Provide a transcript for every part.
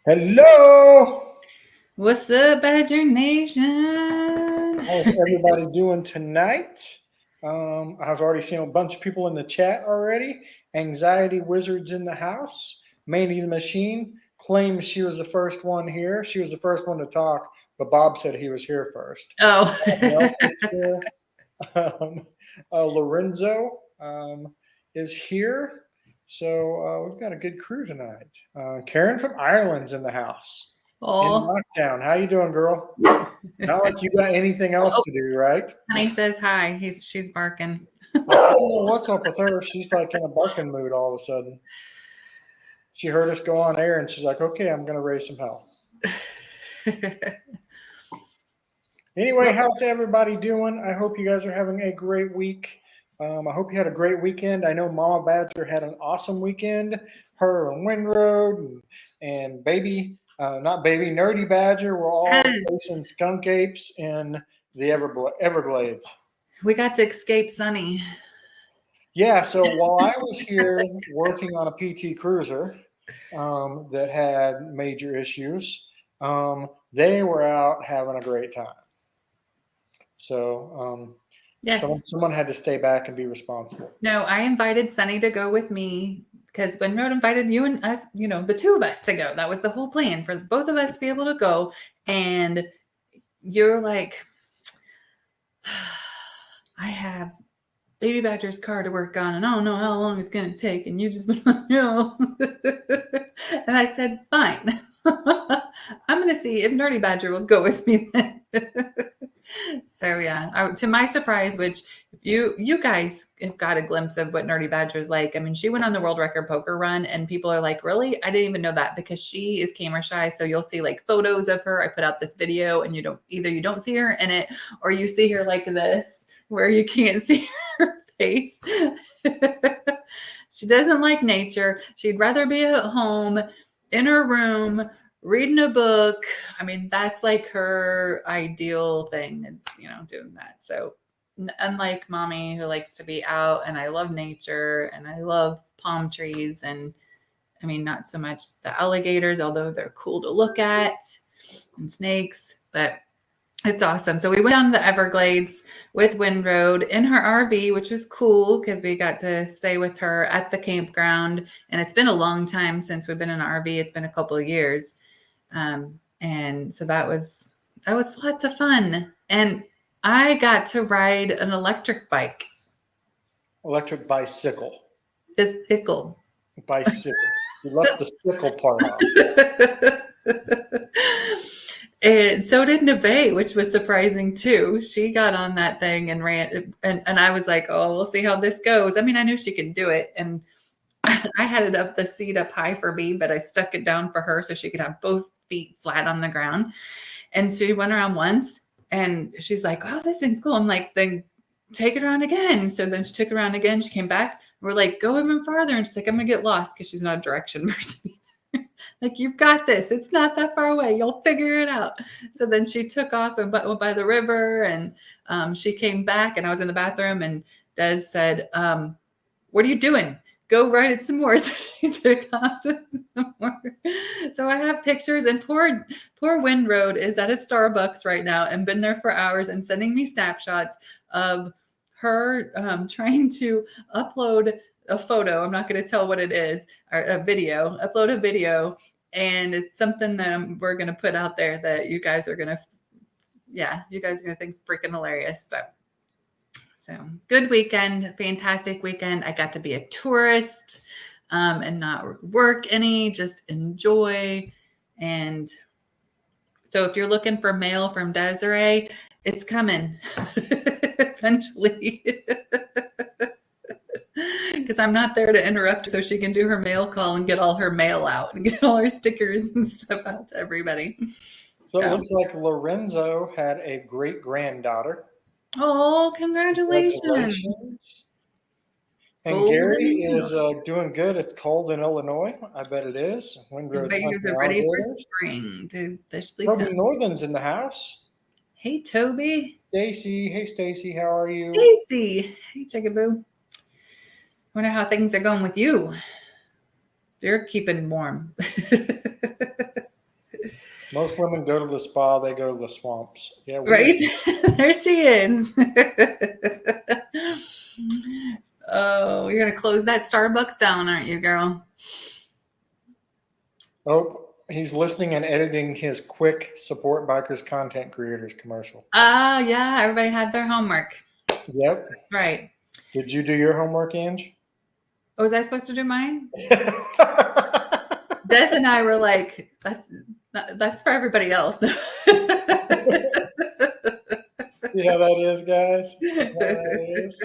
Hello! What's up, Badger Nation? How's everybody doing tonight? I've already seen a bunch of people in the chat already. Anxiety Wizards in the house. Mandy the Machine claims she was the first one here. She was the first one to talk, but Bob said he was here first. Oh, Nelson's here. Um, Lorenzo is here. So we've got a good crew tonight. Karen from Ireland's in the house. In oh, lockdown. How you doing, girl? Not like you got anything else oh, to do, right? honey says hi. She's barking. I don't know what's up with her. She's like in a barking mood all of a sudden. She heard us go on air and she's like, okay, I'm going to raise some hell. Anyway, how's everybody doing? I hope you guys are having a great week. I hope you had a great weekend. I know Mama Badger had an awesome weekend. Her and Windroad and baby, not baby, Nerdy Badger were all Yes, chasing skunk apes in the Everglades. we got to escape Sunny. Yeah, so while I was here working on a PT Cruiser that had major issues, they were out having a great time. So Yes. someone had to stay back and be responsible. No, I invited Sunny to go with me because Winroad invited you and us, the two of us to go. That was the whole plan for both of us to be able to go. And you're like, I have Baby Badger's car to work on, and I don't know how long it's going to take. And you just, and I said, fine. I'm going to see if Nerdy Badger will go with me then. So yeah, to my surprise, which you guys have got a glimpse of what Nerdy Badger is like. I mean, she went on the world record poker run, and people are like, "Really? I didn't even know that," because she is camera shy. So you'll see like photos of her. I put out this video, and you don't see her in it, or you see her like this, where you can't see her face. She doesn't like nature. She'd rather be at home in her room reading a book. I mean, that's like her ideal thing is, doing that. So, unlike mommy who likes to be out, and I love nature and I love palm trees, and I mean, not so much the alligators, although they're cool to look at, and snakes, but it's awesome. So we went down the Everglades with Windroad in her RV, which was cool because we got to stay with her at the campground. And it's been a long time since we've been in an RV. It's been a couple of years. And so that was lots of fun. And I got to ride an electric bike. Electric bicycle. It's ickle. Bicycle. You left the sickle part off. And so did Neve, which was surprising too. She got on that thing and ran, and I was like, "Oh, we'll see how this goes." I mean, I knew she could do it, and I had it up the seat up high for me, but I stuck it down for her so she could have both feet flat on the ground. And she went around once, and she's like, "Oh, this thing's cool." I'm like, "Then take it around again." So then she took it around again. She came back. We're like, "Go even farther," and she's like, "I'm gonna get lost," because she's not a direction person. Like, you've got this. It's not that far away. You'll figure it out. So then she took off and went by the river, and she came back, and I was in the bathroom, and Des said, "What are you doing? Go ride it some more." So she took off some more. So I have pictures, and poor Windroad is at a Starbucks right now and been there for hours and sending me snapshots of her trying to upload a photo. I'm not going to tell what it is, or upload a video. And it's something that we're going to put out there that you guys are going to, yeah, you guys are going to think is freaking hilarious. But so good weekend, fantastic weekend. I got to be a tourist and not work any, just enjoy. And so if you're looking for mail from Desiree, it's coming eventually. Because I'm not there to interrupt so she can do her mail call and get all her mail out and get all her stickers and stuff out to everybody. So it So, looks like Lorenzo had a great granddaughter. oh, congratulations. Congratulations. And Gary Golden. is doing good. It's cold in Illinois. I bet it is. The Windroad's babies hunting are ready for alligators. spring to officially Toby come. Northern's in the house. Hey, Toby. Stacy, hey Stacy, how are you? Stacy. Hey, Chickaboo. Wonder how things are going with you. You're keeping warm. Most women go to the spa, they go to the swamps. Yeah, Right? There she is. Oh, you're gonna close that Starbucks down, aren't you, girl? Oh, he's listening and editing his quick support bikers content creators commercial. Ah, yeah, everybody had their homework. Yep. That's right. Did you do your homework, Ange? Oh, was I supposed to do mine? Des and I were like, that's for everybody else. See how that is, guys? See how that is?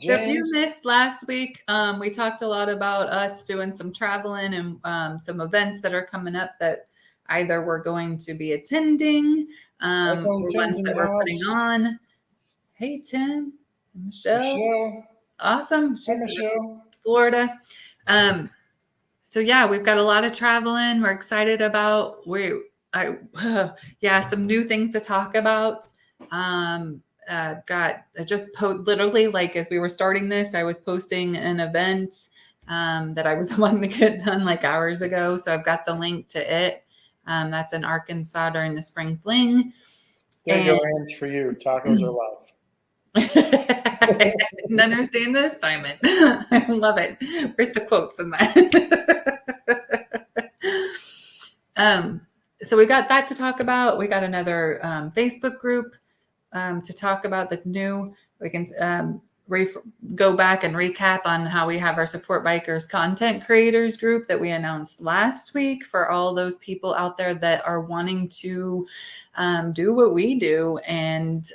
So if you James? missed last week, we talked a lot about us doing some traveling and some events that are coming up that either we're going to be attending iPhone or 10's ones in that the we're putting house. on. Hey, Tim, Michelle, Michelle. awesome. Hi, She's in Michelle. Florida. So yeah, we've got a lot of traveling. We're excited about yeah, some new things to talk about. I just literally like as we were starting this, I was posting an event that I was wanting to get done like hours ago. So I've got the link to it. That's in Arkansas during the spring fling. There you And go, Ange, for you. Tacos are love. I didn't understand the assignment. I love it. Where's the quotes in that? So we got that to talk about. We got another Facebook group to talk about that's new. We can go back and recap on how we have our Support Bikers content creators group that we announced last week for all those people out there that are wanting to do what we do and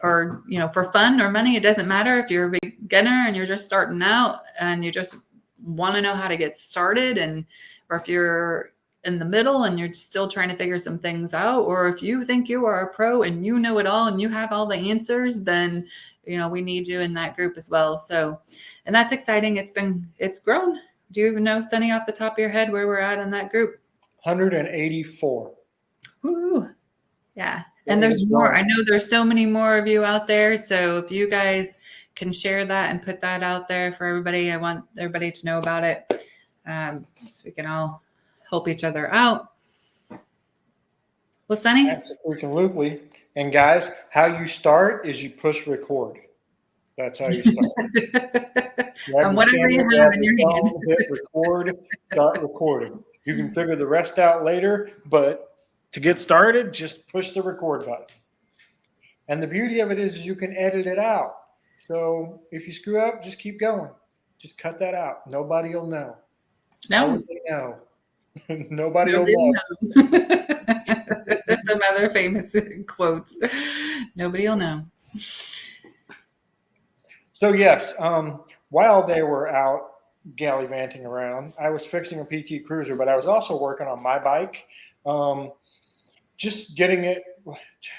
or for fun or money. It doesn't matter if you're a beginner and you're just starting out and you just want to know how to get started, and or if you're in the middle and you're still trying to figure some things out, or if you think you are a pro and you know it all and you have all the answers, then we need you in that group as well. So, and that's exciting. It's grown. Do you even know, Sunny, off the top of your head, where we're at in that group? 184. Woo. Yeah. It And is there's more. I growing. know there's so many more of you out there. So if you guys can share that and put that out there for everybody, I want everybody to know about it. So we can all help each other out. Well, Sunny. Absolutely. And guys, how you start is you push record. That's how you start. Grab And your whatever you camera, have grab in your your hand. phone, hit record, start recording. You can figure the rest out later, but to get started, just push the record button. And the beauty of it is you can edit it out. So if you screw up, just keep going. Just cut that out. Nobody will know. How No, would they know? Nobody will nobody know. will know. Some other famous quotes. Nobody will know. So yes, while they were out gallivanting around, I was fixing a PT Cruiser, but I was also working on my bike, just getting it,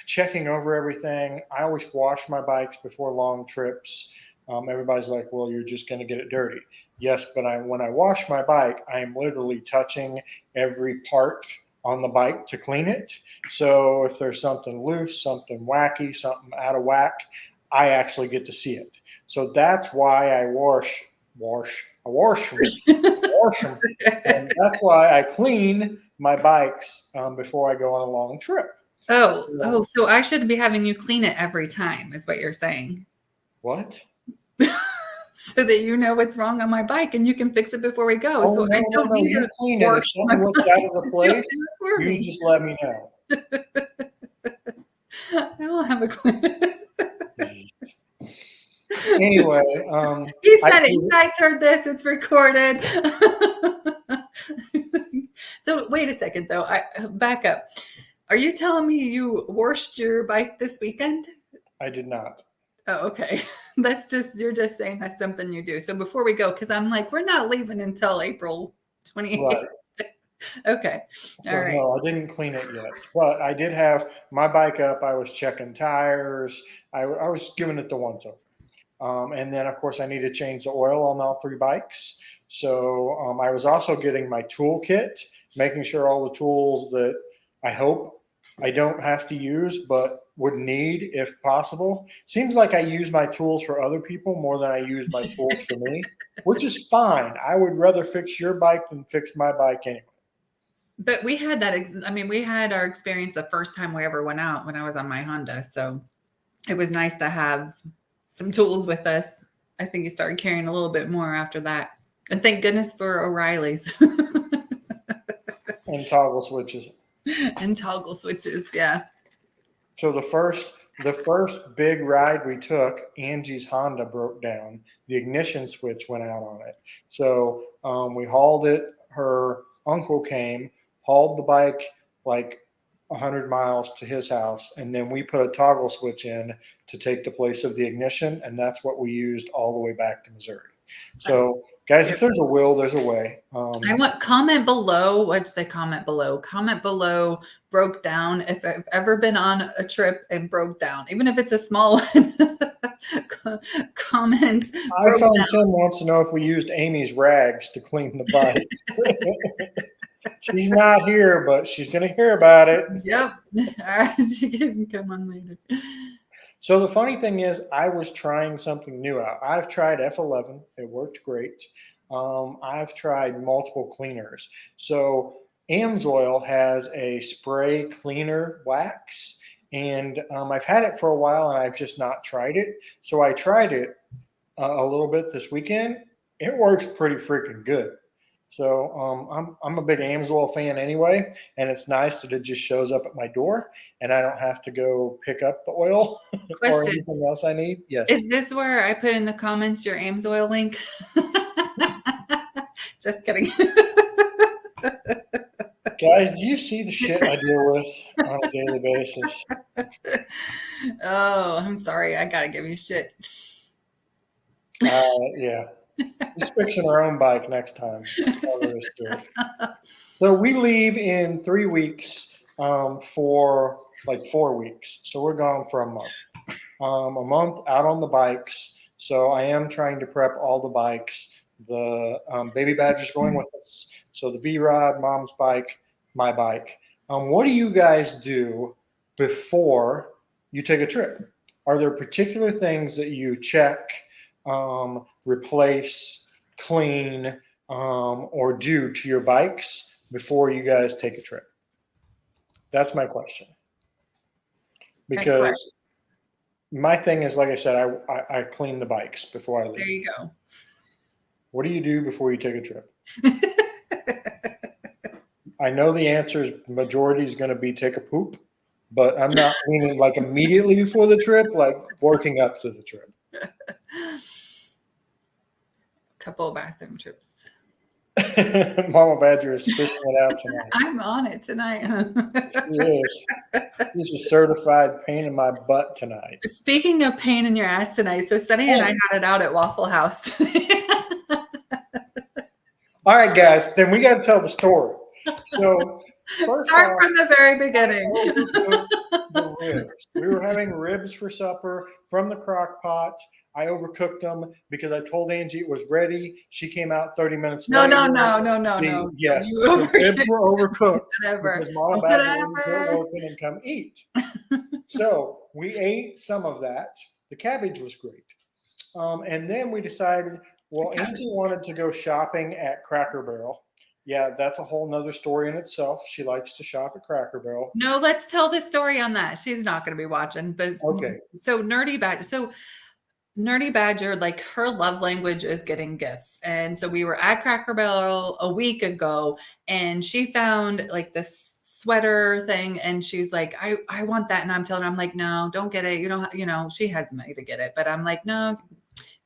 checking over everything. I always wash my bikes before long trips. Everybody's like, "Well, you're just going to get it dirty." Yes, but when I wash my bike, I am literally touching every part on the bike to clean it. So if there's something loose, something wacky, something out of whack, I actually get to see it. So that's why I wash them. And that's why I clean my bikes before I go on a long trip. So I should be having you clean it every time, is what you're saying. What? So that you know what's wrong on my bike and you can fix it before we go. Oh, So I don't no. need You to clean it. If wash my something looks bike. out of the place, For you me. just let me know. I don't have a clue. Anyway, You said it. You guys heard this. It's recorded. So wait a second, though. I back up. Are you telling me you washed your bike this weekend? I did not. Oh, okay. You're just saying that's something you do. So before we go, because I'm like, we're not leaving until April 28th. Right. Okay. All right. No, I didn't clean it yet. But I did have my bike up. I was checking tires. I was giving it the once over. And then, of course, I need to change the oil on all three bikes. So I was also getting my toolkit, making sure all the tools that I hope I don't have to use, but would need if possible. Seems like I use my tools for other people more than I use my tools for me, which is fine. I would rather fix your bike than fix my bike anyway. But we had that. I mean, we had our experience the first time we ever went out when I was on my Honda. So it was nice to have some tools with us. I think you started carrying a little bit more after that. And thank goodness for O'Reilly's And toggle switches. and toggle switches. Yeah. So the first big ride we took, Angie's Honda broke down. The ignition switch went out on it. So we hauled it. Her uncle came, hauled the bike like 100 miles to his house, and then we put a toggle switch in to take the place of the ignition, and that's what we used all the way back to Missouri. So, guys, if there's a will, there's a way. I want comment below. What's the comment below? Comment below. Broke down. If I've ever been on a trip and broke down, even if it's a small one. Comment. iPhone 10 wants to know if we used Amy's rags to clean the bike. She's not here, but she's going to hear about it. Yep. All right. She can come on later. So the funny thing is, I was trying something new out. I've tried F11. It worked great. I've tried multiple cleaners. So Amsoil has a spray cleaner wax, and I've had it for a while, and I've just not tried it. So I tried it a little bit this weekend. It works pretty freaking good. So I'm a big Amsoil fan anyway, and it's nice that it just shows up at my door, and I don't have to go pick up the oil or anything else I need. Yes. Is this where I put in the comments your Amsoil link? Just kidding. Guys, do you see the shit I deal with on a daily basis? Oh, I'm sorry. I gotta give you shit. Yeah. Just fixing our own bike next time. So we leave in 3 weeks for like 4 weeks. So we're gone for a month out on the bikes. So I am trying to prep all the bikes. The Baby Badger's going with us. So the V-Rod, Mom's bike, my bike. What do you guys do before you take a trip? Are there particular things that you check, replace, clean, or do to your bikes before you guys take a trip? That's my question. Because my thing is, like I said, I clean the bikes before I leave. There you go. What do you do before you take a trip? I know the answer is majority is going to be take a poop, but I'm not meaning like immediately before the trip, like working up to the trip. Couple of bathroom trips. Mama Badger is fishing it out tonight. I'm on it tonight. She is. She's a certified pain in my butt tonight. Speaking of pain in your ass tonight, so Sunny and I had it out at Waffle House today. All right, guys, then we got to tell the story. So start from the very beginning. The ribs. We were having ribs for supper from the crock pot. I overcooked them because I told Angie it was ready. She came out 30 minutes later. No. Yes, the ribs were overcooked. Whatever. Because Mama Badger wouldn't go open and come eat. So we ate some of that. The cabbage was great. And then we decided, well, Angie wanted to go shopping at Cracker Barrel. Yeah, that's a whole nother story in itself. She likes to shop at Cracker Barrel. No, let's tell the story on that. She's not going to be watching. But okay. So Nerdy Badger, like her love language is getting gifts. And so we were at Cracker Barrel a week ago, and she found like this sweater thing, and she's like, I want that. And I'm telling her, I'm like, no, don't get it. You know, she has money to get it, but I'm like, no,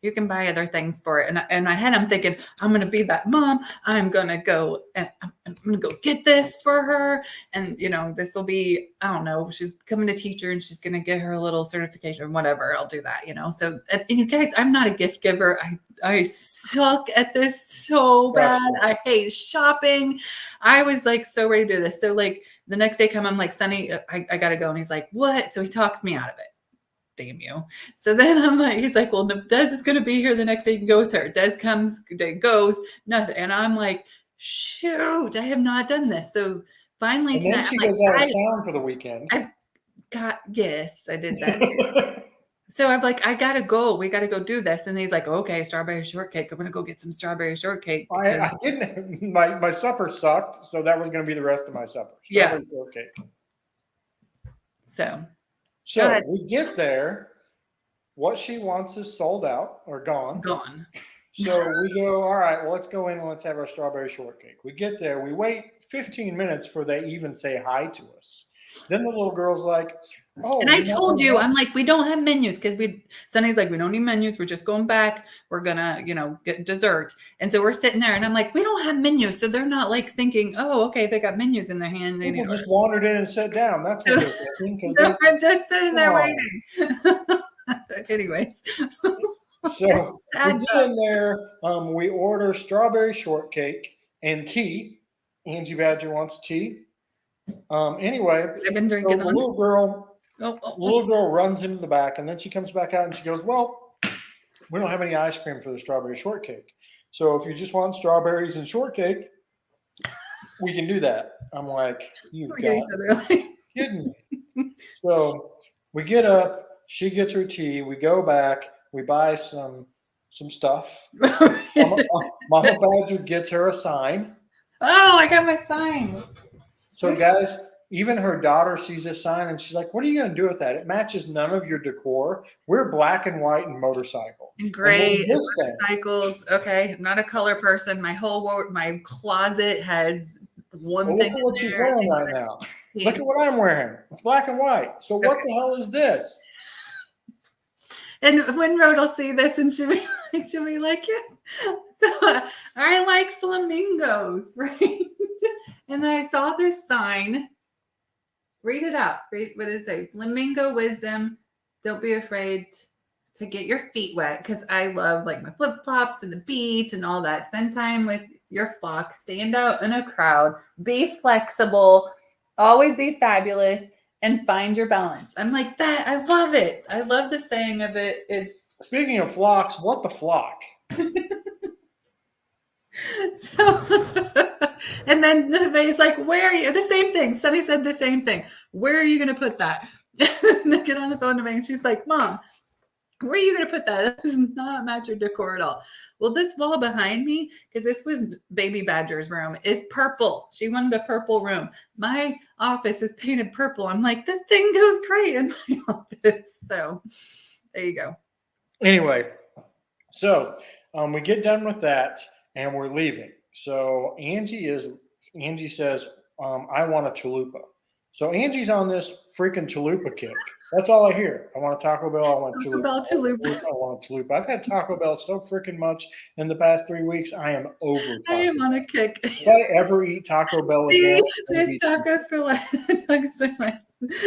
you can buy other things for it. And in my head, I'm thinking, I'm going to be that mom. I'm going to go and I'm going to go get this for her. And, this will be, I don't know, she's coming to teacher and she's going to get her a little certification, whatever. I'll do that, So, and you guys, I'm not a gift giver. I suck at this so bad. I hate shopping. I was like, so ready to do this. So like the next day I'm like, Sonny, I got to go. And he's like, what? So he talks me out of it. Damn you. So then I'm like, he's like, well, no, Des is going to be here the next day. You can go with her. Des comes, Des goes, nothing. And I'm like, shoot, I have not done this. So finally and then tonight, she I'm goes like, out of town for the weekend. God, yes, I did that too. So I'm like, I gotta go. We gotta go do this. And he's like, okay, strawberry shortcake. I'm gonna go get some strawberry shortcake I because didn't. My supper sucked, so that was going to be the rest of my supper. yeah. Strawberry shortcake. So go So ahead. we get there. What she wants is sold out or gone. Gone. So we go, all right, well, let's go in and let's have our strawberry shortcake. We get there. We wait 15 minutes before they even say hi to us. Then the little girl's like, And oh, I you're not told going you, to I'm like, we don't have menus because Sonny's like, we don't need menus. We're just going back. We're gonna, get dessert. And so we're sitting there and I'm like, we don't have menus. So they're not like thinking, oh, okay, they got menus in their hand. They need people to just wandered in and sat down. That's what order. they're thinking. So Because we're just sitting there oh. waiting. Anyways, it So we adds get up. in there. We order strawberry shortcake and tea. Angie Badger wants tea. Anyway, I've been so drinking the on. little girl Oh, oh, the oh. little girl runs into the back, and then she comes back out and she goes, well, we don't have any ice cream for the strawberry shortcake. So if you just want strawberries and shortcake, we can do that. I'm like, you've Look at got each other like. kidding me. So we get up, she gets her tea, we go back, we buy some stuff. Mama, Mama Badger gets her a sign. Oh, I got my sign. So guys, even her daughter sees this sign and she's like, what are you going to do with that? It matches none of your decor. We're black and white and motorcycle. Gray And then this thing. motorcycles. Okay, I'm not a color person. My closet has one Well, thing look at in what she's there. wearing right now. Yeah. Look at what I'm wearing. It's black and white. So what Okay. the hell is this? And when Rhoda will see this and she'll be like, yeah. So I like flamingos, right? And I saw this sign. Read it out. Read what does it say? Flamingo wisdom. Don't be afraid to get your feet wet because I love like my flip flops and the beach and all that. Spend time with your flock. Stand out in a crowd. Be flexible. Always be fabulous and find your balance. I'm like that. I love it. I love the saying of it. It's Speaking of flocks, what the flock? so. And then Nevaeh's like, where are you? The same thing. Sunny said the same thing. Where are you going to put that? And I get on the phone to Nevaeh and she's like, Mom, where are you going to put that? That does not match your decor at all. Well, this wall behind me, because this was Baby Badger's room, is purple. She wanted a purple room. My office is painted purple. I'm like, this thing goes great in my office. So there you go. Anyway, so we get done with that and we're leaving. So Angie says, I want a chalupa. So Angie's on this freaking chalupa kick. That's all I hear. I want a Taco Bell. I want a chalupa. About chalupa. I want a chalupa. I've had Taco Bell so freaking much in the past 3 weeks. I am over. I am on a kick. If I ever eat Taco Bell again, There's tacos for life. Tacos for life.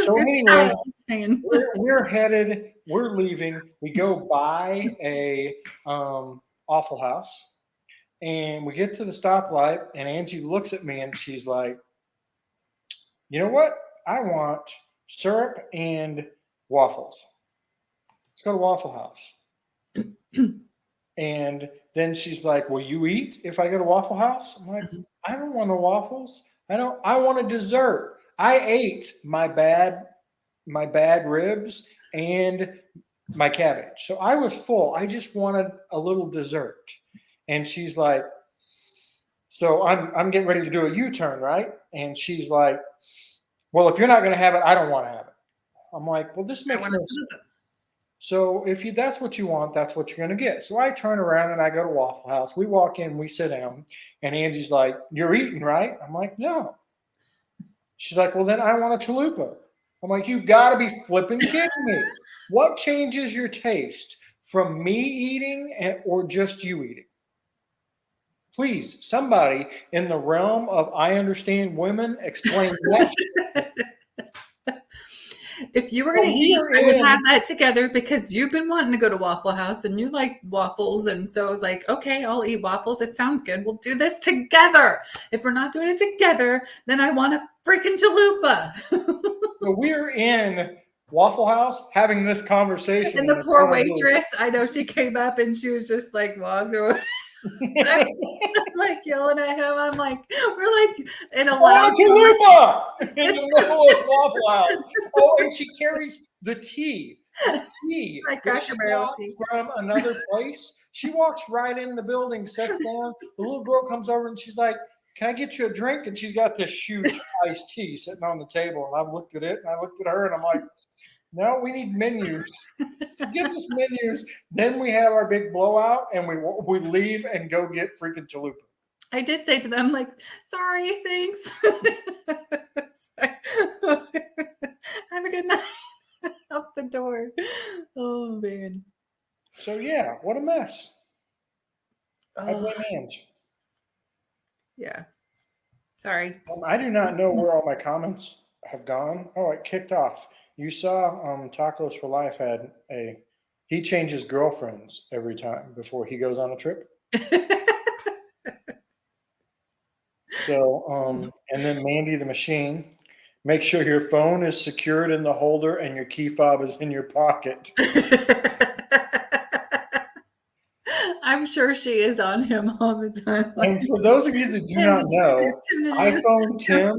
so anyway, we're leaving. We go by a Waffle House, and we get to the stoplight, and Angie looks at me and she's like, you know what? I want syrup and waffles. Let's go to Waffle House. And then she's like, will you eat if I go to Waffle House? I'm like, I don't want no waffles. I want a dessert. I ate my bad ribs and my cabbage. So I was full. I just wanted a little dessert. And she's like, so I'm getting ready to do a U-turn, right? And she's like, well, if you're not going to have it, I don't want to have it. I'm like, well, this makes no sense. So if that's what you want, that's what you're going to get. So I turn around and I go to Waffle House. We walk in, we sit down, and Angie's like, you're eating, right? I'm like, no. She's like, well, then I want a chalupa. I'm like, you got to be flipping kidding me. What changes your taste from me eating or just you eating? Please, somebody in the realm of I understand women, explain that. If you were going to eat, I would have that together because you've been wanting to go to Waffle House and you like waffles. And so I was like, okay, I'll eat waffles. It sounds good. We'll do this together. If we're not doing it together, then I want a freaking chalupa. So we're in Waffle House having this conversation. And the poor waitress, I know she came up and she was just like, walked away. I'm like yelling at him. I'm like, we're like in a loud Oh, Chalupa! In conversation. the middle of Waffle House. Oh, and she carries the tea. The tea Like that she Cracker Barrel got tea. from another place. She walks right in the building, sits down. The little girl comes over and she's like, "Can I get you a drink?" And she's got this huge iced tea sitting on the table. And I looked at it and I looked at her and I'm like, "No, we need menus." She gets us menus. Then we have our big blowout and we leave and go get freaking chalupa. I did say to them, like, sorry, thanks. Have a good night. Out the door. Oh man. So yeah, what a mess. I Oh blame Ange. yeah. Sorry. I do not know where all my comments have gone. Oh, it kicked off. You saw Tacos for Life had he changes girlfriends every time before he goes on a trip. So and then Mandy the Machine, make sure your phone is secured in the holder and your key fob is in your pocket. I'm sure she is on him all the time. And for those of you that do not know, Tim, iPhone Tim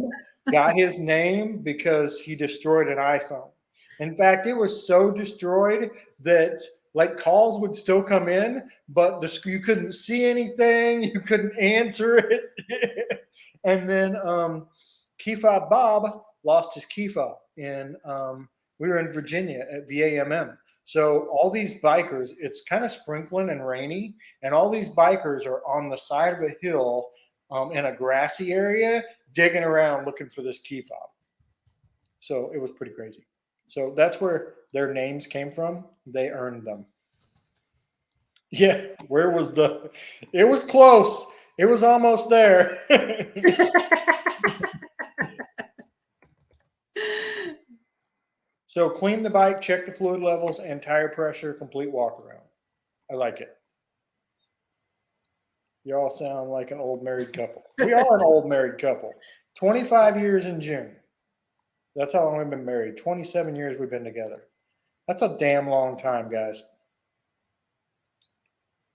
got his name because he destroyed an iPhone. In fact, it was so destroyed that like calls would still come in, but you couldn't see anything, you couldn't answer it. And then key fob Bob lost his key fob in we were in Virginia at VAMM. So all these bikers, it's kind of sprinkling and rainy, and all these bikers are on the side of a hill in a grassy area, digging around looking for this key fob. So it was pretty crazy. So that's where their names came from. They earned them. Yeah, where was the? It was close. It was almost there. So clean the bike, check the fluid levels and tire pressure, complete walk around. I like it. You all sound like an old married couple. We are an old married couple. 25 years in June. That's how long we've been married. 27 years we've been together. That's a damn long time, guys.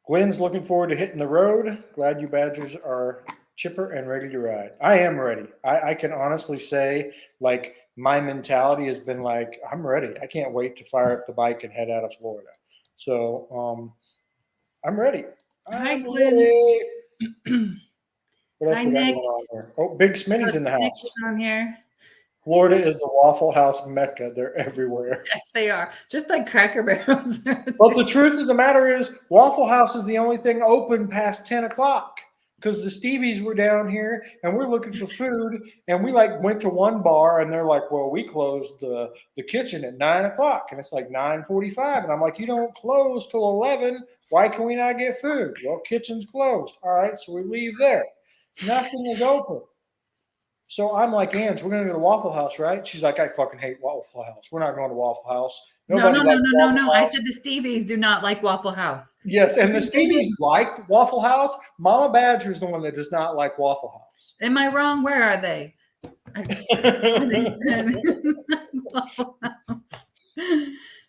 Glenn's looking forward to hitting the road. Glad you Badgers are chipper and ready to ride. I am ready. I can honestly say, like, my mentality has been like, I'm ready. I can't wait to fire up the bike and head out of Florida. So I'm ready. Hi, I'm Glenn. ready. What else Hi, we got Nick. going on here? Oh, Big Smitty's in the Nick house. is on here. Florida is the Waffle House mecca. They're everywhere. Yes, they are. Just like Cracker Barrels. But the truth of the matter is, Waffle House is the only thing open past 10 o'clock because the Stevies were down here and we're looking for food. And we like went to one bar and they're like, well, we closed the kitchen at 9 o'clock. And it's like 9:45. And I'm like, you don't close till 11. Why can we not get food? Well, kitchen's closed. All right. So we leave there. Nothing is open. So I'm like, Ange, we're going to go to Waffle House, right? She's like, I fucking hate Waffle House. We're not going to Waffle House. Nobody likes Waffle House. I said the Stevies do not like Waffle House. Yes, and the Stevies liked Waffle House. Mama Badger is the one that does not like Waffle House. Am I wrong? Where are they? They said Waffle House.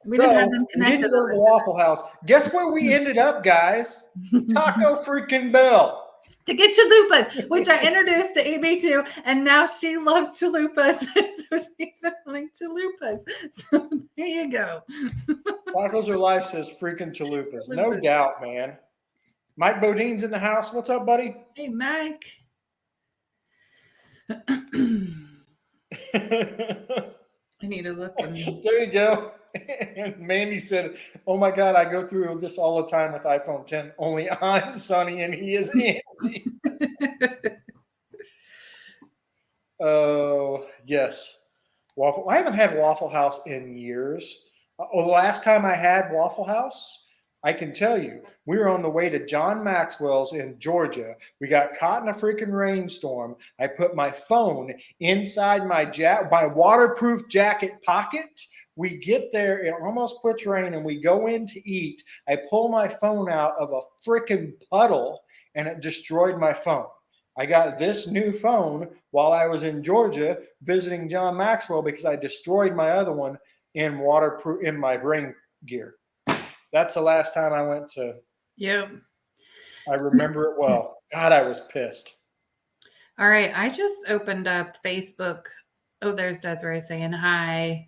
We didn't have them We didn't connected. go to Waffle House. Guess where we ended up, guys? Taco freaking Bell. To get chalupas, which I introduced to Amy to, and now she loves chalupas. So she's been wanting chalupas. So there you go. Tacos are life, says freaking chalupas. No doubt, man. Mike Bodine's in the house. What's up, buddy? Hey, Mike. I need to look. There you go. And Mandy said, oh my God, I go through this all the time with iPhone 10. Only I'm Sonny and he is Andy. Oh, yes. Waffle. I haven't had Waffle House in years. The last time I had Waffle House, I can tell you, we were on the way to John Maxwell's in Georgia. We got caught in a freaking rainstorm. I put my phone inside my waterproof jacket pocket. We get there, it almost quits rain, and we go in to eat. I pull my phone out of a freaking puddle, and it destroyed my phone. I got this new phone while I was in Georgia visiting John Maxwell because I destroyed my other one in my rain gear. That's the last time I went to. Yep. I remember it well. God, I was pissed. All right, I just opened up Facebook. Oh, there's Desiree saying hi.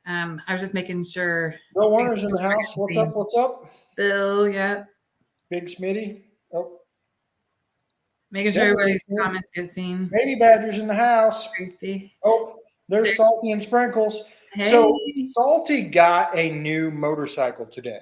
I was just making sure Bill Warner's in the Facebook's house. What's up? seen. What's up? Bill, yep. Big Smitty. Oh, Making sure Desiree's everybody's here. comments get seen. Baby Badger's in the house. Tracy. Oh, there's There's, Salty and Sprinkles. hey. So Salty got a new motorcycle today.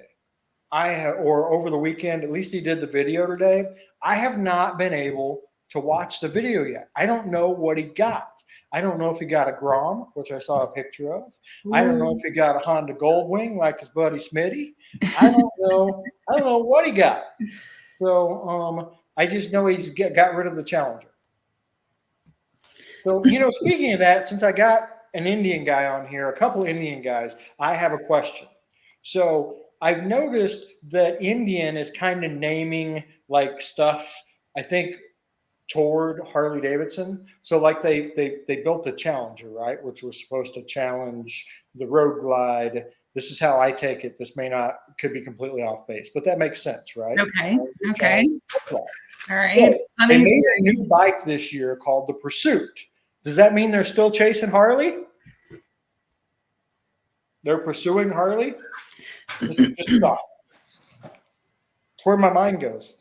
I have, or over the weekend, at least he did the video today. I have not been able to watch the video yet. I don't know what he got. I don't know if he got a Grom, which I saw a picture of. I don't know if he got a Honda Goldwing like his buddy Smitty. I don't know. I don't know what he got. So I just know he's got rid of the Challenger. So, speaking of that, since I got an Indian guy on here, a couple Indian guys, I have a question. So I've noticed that Indian is kind of naming like stuff, I think, toward Harley Davidson. So like they built a Challenger, right, which was supposed to challenge the Road Glide. This is how I take it. This could be completely off base, but that makes sense, right? Okay. Okay. All right. So they made a new bike this year called the Pursuit. Does that mean they're still chasing Harley? They're pursuing Harley? It's where my mind goes.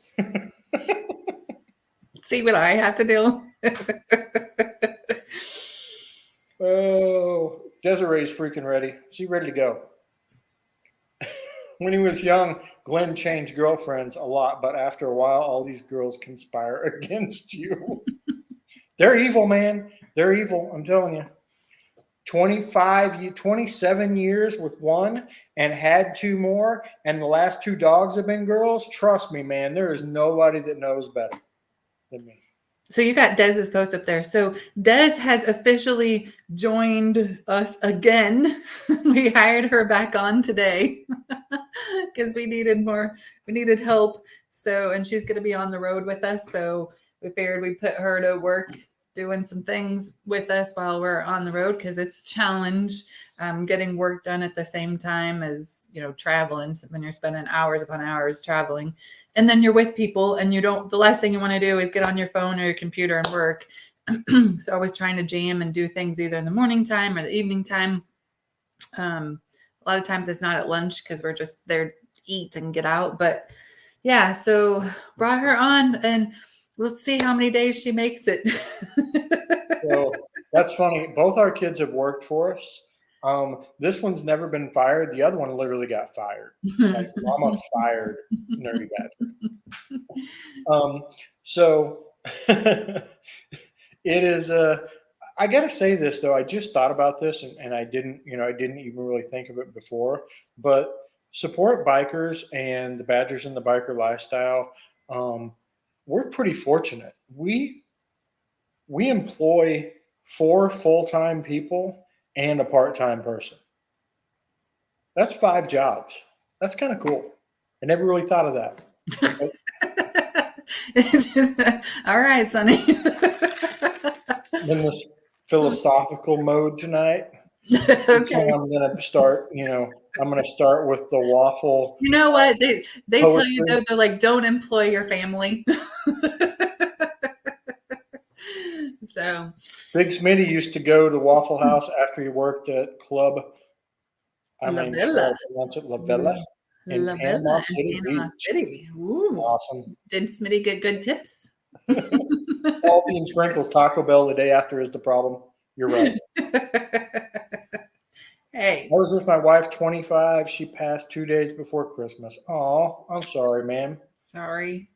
See what I have to do? Oh, Desiree's freaking ready. She's ready to go. When he was young, Glenn changed girlfriends a lot, but after a while, all these girls conspire against you. They're evil, man. They're evil. I'm telling you. 27 years with one and had two more, and the last two dogs have been girls. Trust me, man, there is nobody that knows better than me. So you got Dez's post up there. So Dez has officially joined us again. We hired her back on today because we needed help. So, and she's going to be on the road with us. So we figured we'd put her to work doing some things with us while we're on the road because it's a challenge getting work done at the same time as, traveling. So when you're spending hours upon hours traveling. And then you're with people and the last thing you want to do is get on your phone or your computer and work. So always trying to jam and do things either in the morning time or the evening time. A lot of times it's not at lunch because we're just there to eat and get out. But yeah, so brought her on and let's see how many days she makes it. So that's funny. Both our kids have worked for us. This one's never been fired. The other one literally got fired. Like mama fired Nerdy Badger. So it is I gotta say this though, I just thought about this and I didn't even really think of it before, but support bikers and the Badgers in the biker lifestyle. We're pretty fortunate. We employ 4 full-time people and a part-time person. That's 5 jobs. That's kind of cool. I never really thought of that. All right, Sonny. In this philosophical mode tonight. Okay. I'm gonna start, I'm gonna start with the waffle. You know what? They poetry. tell you though, they're like, don't employ your family. So Big Smitty used to go to Waffle House after he worked at Club. La Villa. La Villa in La Panama Villa City in Panama Beach. City. Ooh. Awesome. Did Smitty get good tips? Salty and Sprinkles Taco Bell the day after is the problem. You're right. Hey. I was with my wife, 25. She passed 2 days before Christmas. Oh, I'm sorry, ma'am. Sorry.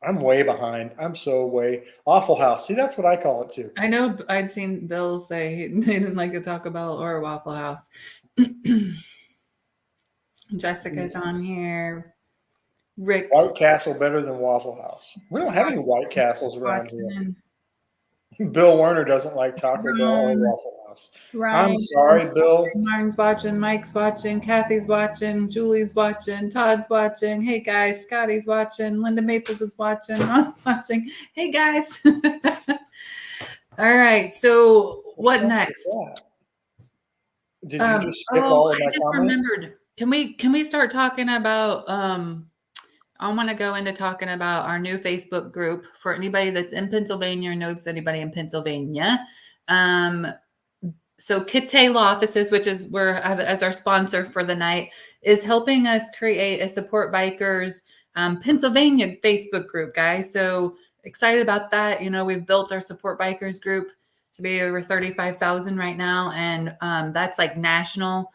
I'm way behind. I'm so way. Awful House. See, that's what I call it too. I know I'd seen Bill say he didn't like a Taco Bell or a Waffle House. Jessica's on here. Rick. White Castle better than Waffle House. We don't have any White Castles around watching. here. Bill Werner doesn't like Taco Bell or Waffle House. Ryan, I'm sorry, Bill. Martin's watching, Mike's watching, Kathy's watching, Julie's watching, Todd's watching. Hey guys, Scotty's watching, Linda Maples is watching, Ron's watching. Hey guys. All right, so what next? Did you just skip all of my I just comments? remembered. Can we start talking about I want to go into talking about our new Facebook group for anybody that's in Pennsylvania or knows anybody in Pennsylvania. Um, so Kite Law Offices, which is we're as our sponsor for the night, is helping us create a Support Bikers Pennsylvania Facebook group, guys. So excited about that. You know, we've built our Support Bikers group to be over 35,000 right now, and that's like a national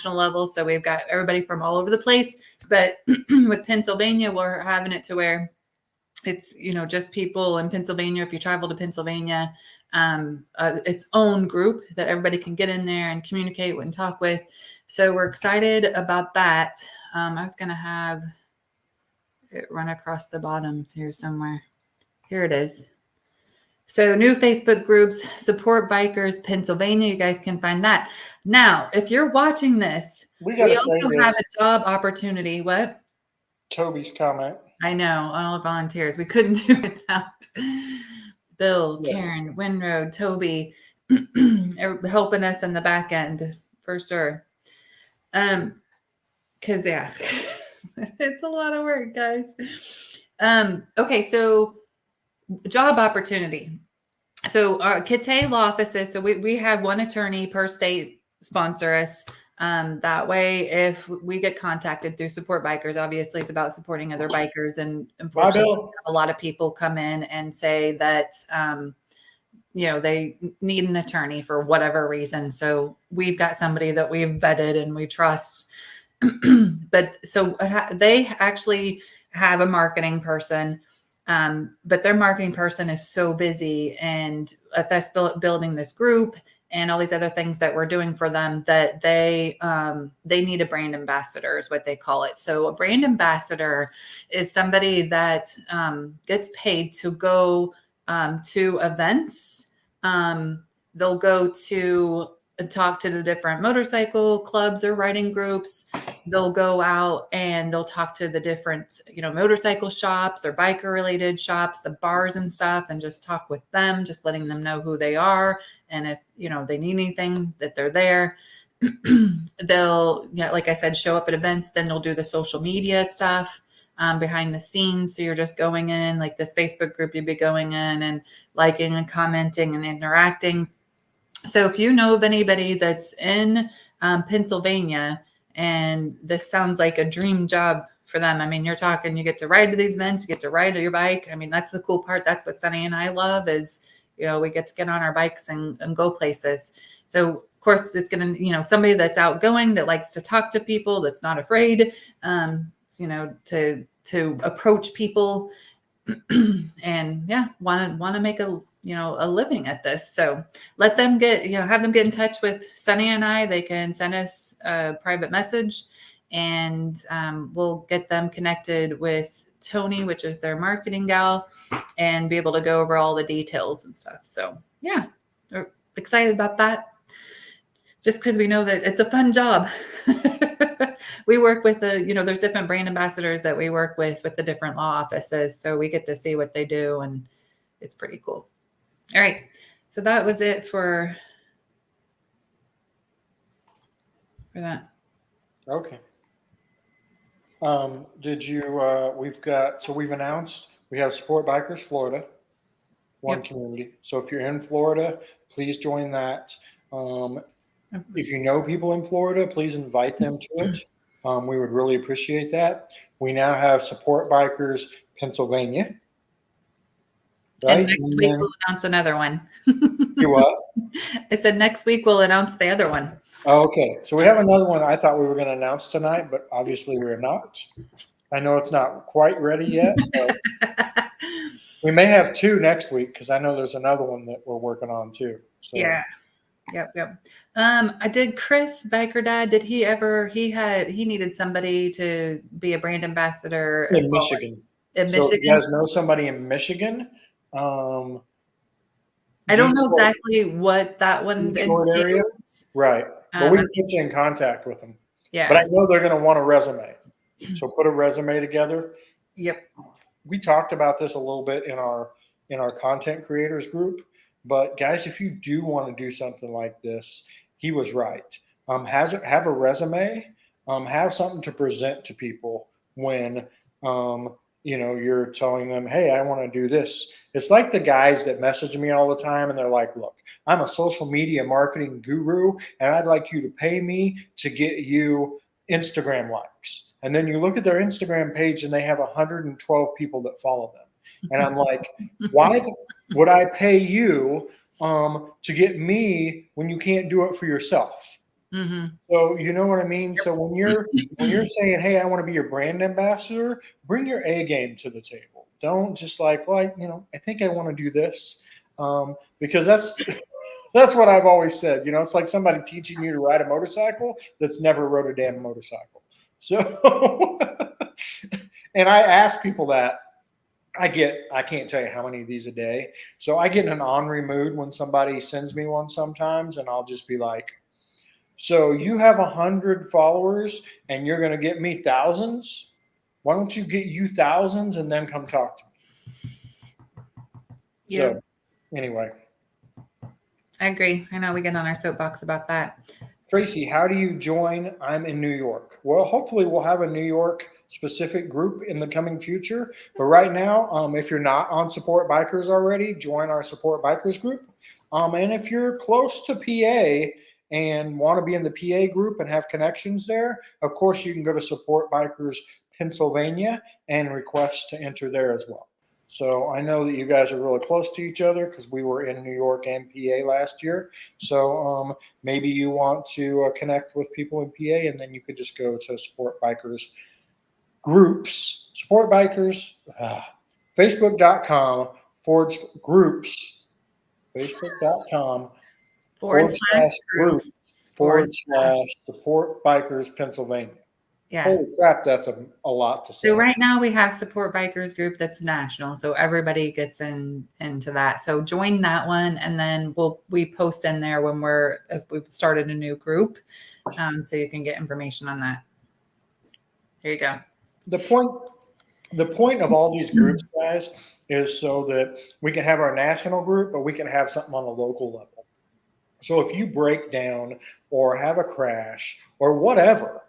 level. So we've got everybody from all over the place. But with Pennsylvania, we're having it to where it's just people in Pennsylvania. If you travel to Pennsylvania, its own group that everybody can get in there and communicate and talk with. So we're excited about that. I was going to have it run across the bottom here somewhere. Here it is. So new Facebook groups, Support Bikers Pennsylvania. You guys can find that. Now, if you're watching this, We got we to say also have this. a job opportunity. What? Toby's comment. I know, all our volunteers. We couldn't do without Bill, Yes. Karen, Winroad, Toby helping us in the back end for sure. Cause yeah, it's a lot of work, guys. Okay, so job opportunity. So our Kite law offices, so we have one attorney per state sponsor us. That way, if we get contacted through Support Bikers, obviously it's about supporting other bikers. And unfortunately, a lot of people come in and say that, they need an attorney for whatever reason. So we've got somebody that we've vetted and we trust. But so they actually have a marketing person. But their marketing person is so busy and at us building this group and all these other things that we're doing for them that they need a brand ambassador is what they call it. So a brand ambassador is somebody that gets paid to go to events. They'll go to talk to the different motorcycle clubs or riding groups. They'll go out and they'll talk to the different, motorcycle shops or biker related shops, the bars and stuff, and just talk with them, just letting them know who they are. And if, they need anything that they're there. They'll, like I said, show up at events, then they'll do the social media stuff behind the scenes. So you're just going in like this Facebook group, you'd be going in and liking and commenting and interacting. So if you know of anybody that's in Pennsylvania and this sounds like a dream job for them, I mean, you're talking, you get to ride to these events, you get to ride your bike. I mean, that's the cool part. That's what Sunny and I love is, we get to get on our bikes and go places. So of course it's going to, somebody that's outgoing, that likes to talk to people, that's not afraid, to approach people and want to make a living at this. So let them have them get in touch with Sunny and I. They can send us a private message and we'll get them connected with Tony, which is their marketing gal, and be able to go over all the details and stuff. So yeah, we're excited about that. Just because we know that it's a fun job. We work with there's different brand ambassadors that we work with the different law offices. So we get to see what they do and it's pretty cool. All right. So that was it for that. Okay. Did you, we've announced we have Support Bikers Florida, one community. So if you're in Florida, please join that. If you know people in Florida, please invite them to it. We would really appreciate that. We now have Support Bikers Pennsylvania. Right? And next week we'll announce another one. You what? I said next week we'll announce the other one. Oh, okay. So we have another one I thought we were going to announce tonight, but obviously we're not. I know it's not quite ready yet. But we may have two next week because I know there's another one that we're working on too. So. Yeah. Yep. I did Chris Biker Dad. Did he ever? He needed somebody to be a brand ambassador in Michigan. In so Michigan, you guys know somebody in Michigan. I don't know exactly what that one area, right? But we can get you in contact with them. Yeah. But I know they're going to want a resume, so put a resume together. Yep. We talked about this a little bit in our content creators group. But guys, if you do want to do something like this, he was right. Have a resume, have something to present to people when You're telling them, hey, I want to do this. It's like the guys that message me all the time and they're like, look, I'm a social media marketing guru and I'd like you to pay me to get you Instagram likes. And then you look at their Instagram page and they have 112 people that follow them. And I'm like, why would I pay you to get me when you can't do it for yourself? Mm-hmm. So you know what I mean? So when you're saying, hey, I want to be your brand ambassador, bring your A game to the table. Don't just like, well, I think I want to do this. Because that's what I've always said. It's like somebody teaching you to ride a motorcycle that's never rode a damn motorcycle. So and I ask people that. I can't tell you how many of these a day. So I get in an ornery mood when somebody sends me one sometimes, and I'll just be like, so you have 100 followers and you're going to get me thousands? Why don't you get you thousands and then come talk to me? Yeah, So anyway, I agree. I know we get on our soapbox about that. Tracy, how do you join? I'm in New York. Well, hopefully we'll have a New York specific group in the coming future. But right now, if you're not on Support Bikers already, join our Support Bikers group. And if you're close to PA and want to be in the PA group and have connections there, of course you can go to Support Bikers Pennsylvania and request to enter there as well. So I know that you guys are really close to each other because we were in New York and PA last year. So maybe you want to connect with people in PA, and then you could just go to Support Bikers groups, Support Bikers, Facebook.com groups, Facebook.com Forward slash group groups, forward slash. Support Bikers Pennsylvania. Yeah. Holy crap, that's a lot to say. So right now we have Support Bikers group that's national, so everybody gets into that. So join that one, and then we post in there when if we've started a new group, so you can get information on that. There you go. The point of all these groups, guys, is so that we can have our national group, but we can have something on a local level. So if you break down or have a crash or whatever,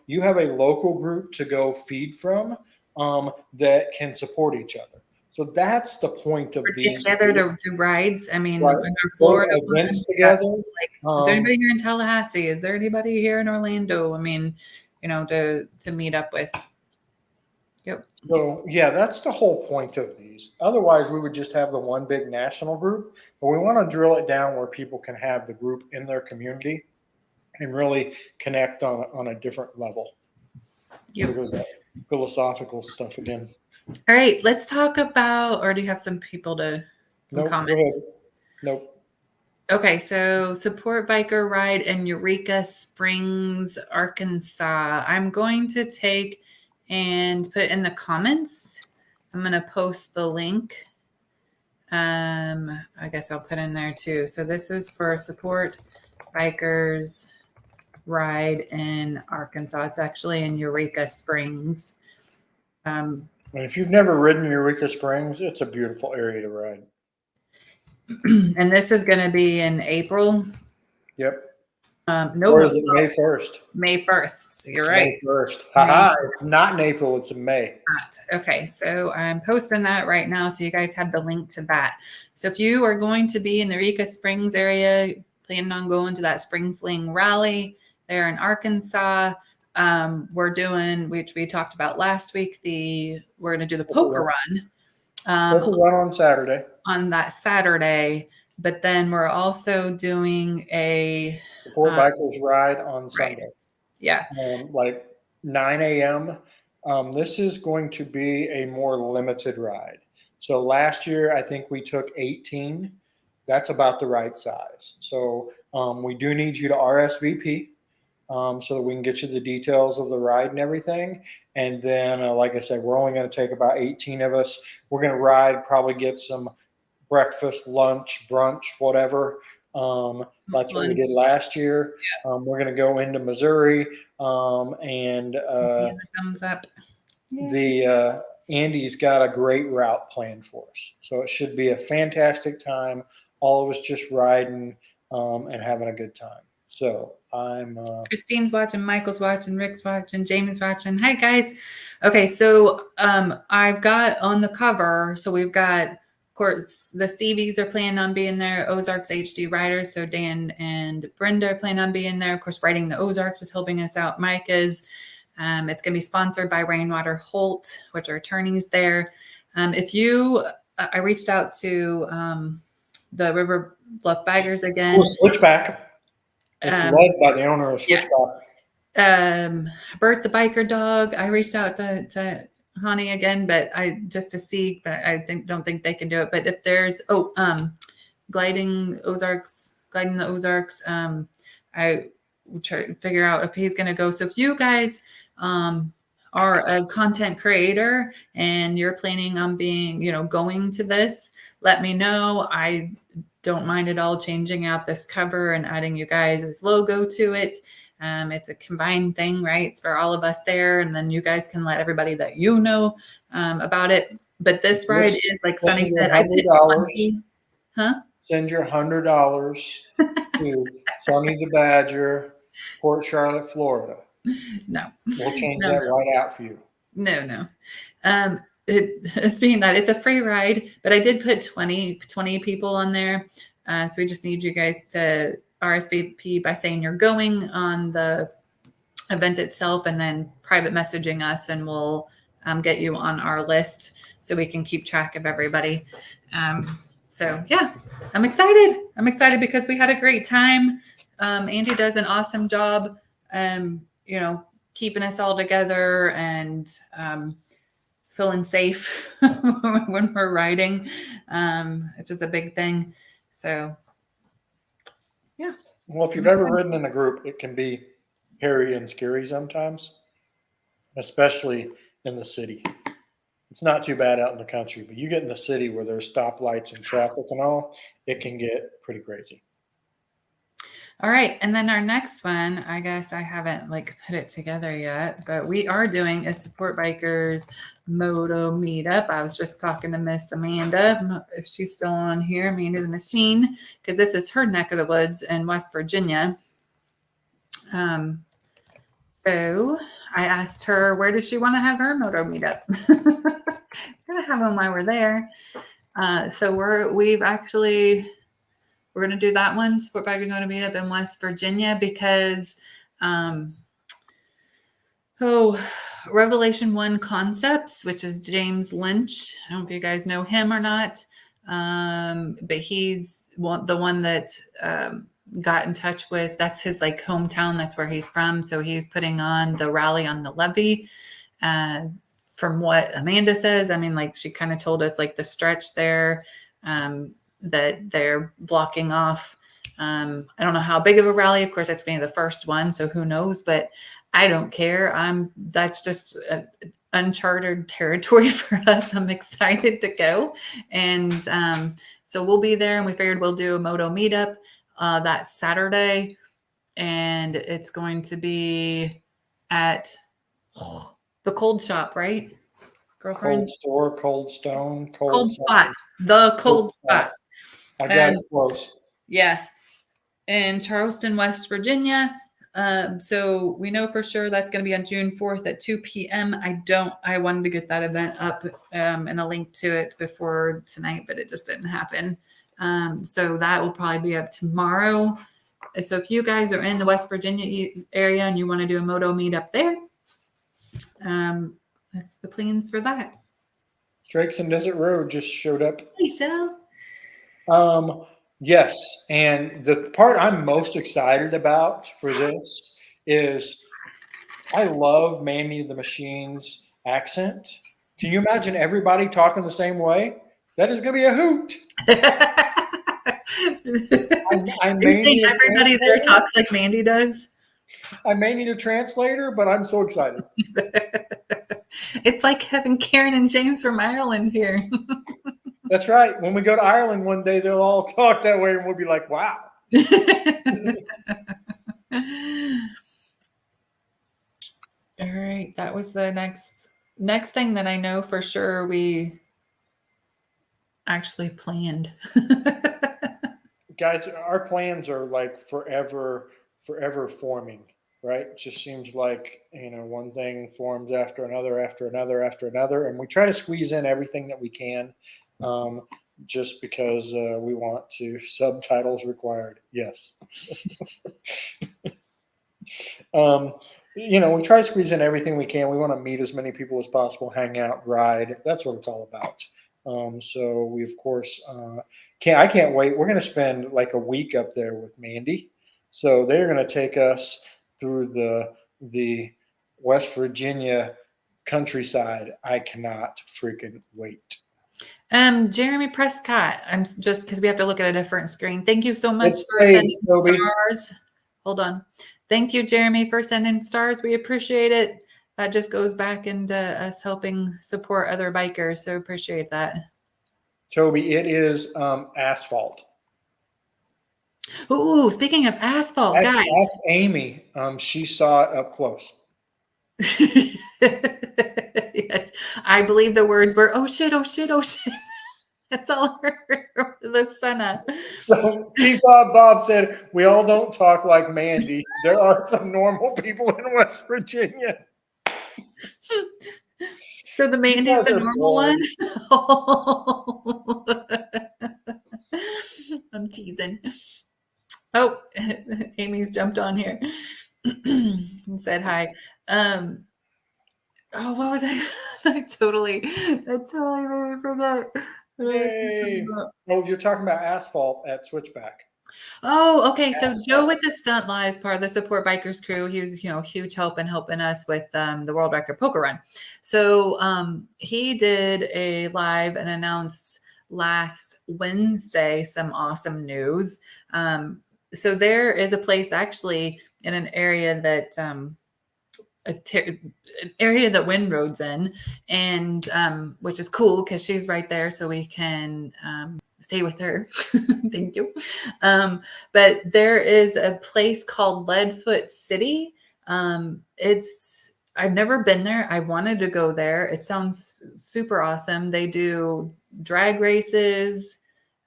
you have a local group to go feed from that can support each other. So that's the point of Get these. together to rides. I mean, Right. in our Go Florida to one, events we got, together. like, is there anybody here in Tallahassee? Is there anybody here in Orlando? I mean, to meet up with. Yep. So yeah, that's the whole point of these. Otherwise, we would just have the one big national group, but we want to drill it down where people can have the group in their community and really connect on a different level. Yep. Here goes that philosophical stuff again. All right, let's talk about, or do you have some Nope, comments? go ahead. Nope. Okay, so support biker ride in Eureka Springs, Arkansas. I'm going to take and put in the comments. I'm going to post the link. I guess I'll put in there too. So this is for support bikers ride in Arkansas. It's actually in Eureka Springs. And if you've never ridden Eureka Springs, it's a beautiful area to ride. And this is going to be in April. Yep. No, or is it May 1st? May 1st. You're right. May 1st. Haha, it's not in April, it's in May. Okay, so I'm posting that right now, so you guys have the link to that. So if you are going to be in the Eureka Springs area, planning on going to that Spring Fling rally there in Arkansas, we're doing, which we talked about last week, we're going to do the poker run. Poker run on Saturday. On that Saturday, but then we're also doing a Support Bikers ride on Sunday. Yeah. Like 9 a.m. This is going to be a more limited ride. So last year, I think we took 18. That's about the right size. So we do need you to RSVP so that we can get you the details of the ride and everything. And then, like I said, we're only going to take about 18 of us. We're going to ride, probably get some breakfast, lunch, brunch, whatever. That's what we did last year. Yeah. We're going to go into Missouri and thumbs up. Andy's got a great route planned for us. So it should be a fantastic time. All of us just riding and having a good time. So I'm Christine's watching, Michael's watching, Rick's watching, Jamie's watching. Hi guys. Okay, so I've got on the cover, so we've got, of course, the Stevies are planning on being there, Ozarks HD writers. So Dan and Brenda are planning on being there. Of course, writing the Ozarks is helping us out. Mike is. It's going to be sponsored by Rainwater Holt, which are attorneys there. If you, I reached out to the River Bluff Baggers again. Switchback. It's Um, led by the owner of yeah. Switchback. Bert the biker dog. I reached out to Honey again, but I just to see, but I don't think they can do it. But if there's gliding the Ozarks, I will try to figure out if he's gonna go. So if you guys are a content creator and you're planning on being, going to this, let me know. I don't mind at all changing out this cover and adding you guys' logo to it. It's a combined thing, right? It's for all of us there. And then you guys can let everybody that about it. But this ride is, like Sunny said, I put $20. Huh? Send your $100 to Sonny the Badger, Port Charlotte, Florida. No. We'll change that right out for you. No. Speaking of that, it's a free ride, but I did put 20 people on there. So we just need you guys to RSVP by saying you're going on the event itself, and then private messaging us, and we'll get you on our list so we can keep track of everybody. So yeah, I'm excited. Because we had a great time. Andy does an awesome job, keeping us all together and feeling safe when we're riding, which is a big thing. So yeah. Well, if you've ever ridden in a group, it can be hairy and scary sometimes, especially in the city. It's not too bad out in the country, but you get in the city where there's stoplights and traffic and all, it can get pretty crazy. All right. And then our next one, I guess I haven't put it together yet, but we are doing a Support Bikers Moto meetup. I was just talking to Miss Amanda, if she's still on here, Amanda the Machine, because this is her neck of the woods in West Virginia. So I asked her, where does she want to have her moto meetup? We're gonna have them while we're there. So we're going to do that one. Support Bikers going to meet up in West Virginia because, Revelation 1 Concepts, which is James Lynch. I don't know if you guys know him or not, but he's the one that got in touch with, that's his hometown. That's where he's from. So he's putting on the rally on the levee. From what Amanda says, she kind of told us the stretch there, that they're blocking off. I don't know how big of a rally. Of course, that's being the first one, so who knows? But I don't care. That's just uncharted territory for us. I'm excited to go, and so we'll be there. And we figured we'll do a moto meetup that Saturday, and it's going to be at the Cold Shop, right? Girlfriend? Cold store, Cold Stone, Cold Spot. The Cold Spot. I got it close. Yeah. In Charleston, West Virginia. So we know for sure that's going to be on June 4th at 2 p.m. I wanted to get that event up and a link to it before tonight, but it just didn't happen. So that will probably be up tomorrow. So if you guys are in the West Virginia area and you want to do a moto meetup there, that's the plans for that. Drakes and Desert Road just showed up. Hey, Shell. Yes, and the part I'm most excited about for this is I love Manny the Machine's accent. Can you imagine everybody talking the same way? That is going to be a hoot. You're saying everybody there talks like Mandy does? I may need a translator, but I'm so excited. It's like having Karen and James from Ireland here. That's right. When we go to Ireland one day, they'll all talk that way, and we'll be like, wow. All right. That was the next thing that I know for sure we actually planned. Guys, our plans are forever forever forming, right? It just seems like, one thing forms after another, after another, after another. And we try to squeeze in everything that we can, um, just because we want to. Subtitles required. Yes. Um, we try to squeeze in everything we can. We want to meet as many people as possible, hang out, ride. That's what it's all about. So we, of course, can't. I can't wait. We're going to spend like a week up there with Mandy. So they're going to take us through the West Virginia countryside. I cannot freaking wait. Jeremy Prescott. I'm just because we have to look at a different screen. Thank you so much It's for paid, sending Toby. stars. Hold on. Thank you, Jeremy, for sending stars. We appreciate it. That just goes back into us helping support other bikers. So appreciate that. Toby, it is asphalt. Ooh, speaking of asphalt, Ask, guys. ask Amy. She saw it up close. Yes, I believe the words were, oh shit, oh shit, oh shit. That's all I heard over the Senate. So Bob Bob said, "We all don't talk like Mandy. There are some normal people in West Virginia." So the You Mandy's guys the are normal one? boring. I'm teasing. Oh, Amy's jumped on here and said hi. Oh, what was I? That totally made me forget what I was talking Yay! about. Oh, you're talking about asphalt at Switchback. Oh, okay. So Joe Asphalt. with the stunt law is part of the support bikers crew. He was, huge help in helping us with the world record poker run. So he did a live and announced last Wednesday some awesome news. So there is a place actually in an area that an area that Windroad's in, and which is cool because she's right there, so we can stay with her. Thank you. But there is a place called Leadfoot City. It's I've never been there. I wanted to go there. It sounds super awesome. They do drag races.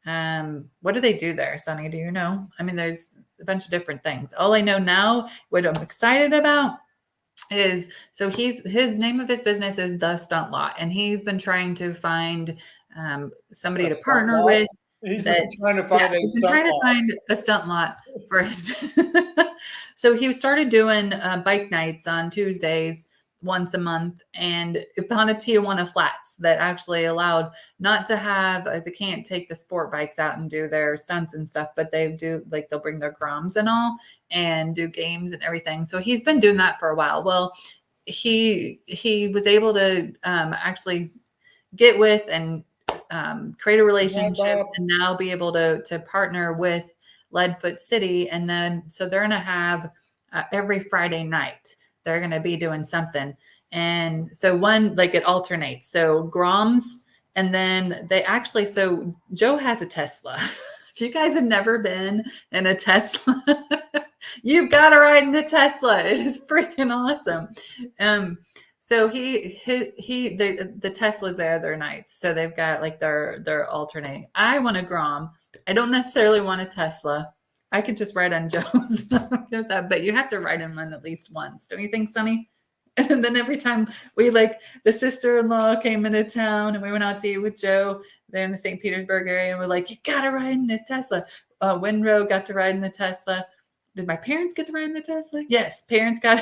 What do they do there, Sonny? Do you know? I mean, there's a bunch of different things. All I know now, what I'm excited about is so his name of his business is The Stunt Lot, and he's been trying to find somebody A to stunt partner lot. with. He's been That trying to Yeah, find a he's been stunt trying to lot. find a stunt lot for his. So he started doing bike nights on Tuesdays once a month, and upon a Tijuana Flats that actually allowed not to have they can't take the sport bikes out and do their stunts and stuff, but they do like they'll bring their groms and all and do games and everything. So he's been doing that for a while. Well, he was able to actually get with and create a Hi, relationship Bob. and now be able to partner with Leadfoot City. And then so they're going to have every Friday night they're going to be doing something. And so one like it alternates. So Groms, and then they actually so Joe has a Tesla. If you guys have never been in a Tesla, you've got to ride in a Tesla. It is freaking awesome. Um, so the Teslas there, they're nights. So they've got like they're alternating. I want a Grom. I don't necessarily want a Tesla. I could just ride on Joe's, but you have to ride in one at least once, don't you think, Sonny? And then every time the sister-in-law came into town and we went out to eat with Joe, they're in the St. Petersburg area, and we're like, you gotta ride in this Tesla. Windrow got to ride in the Tesla. Did my parents get to ride in the Tesla? Yes, parents got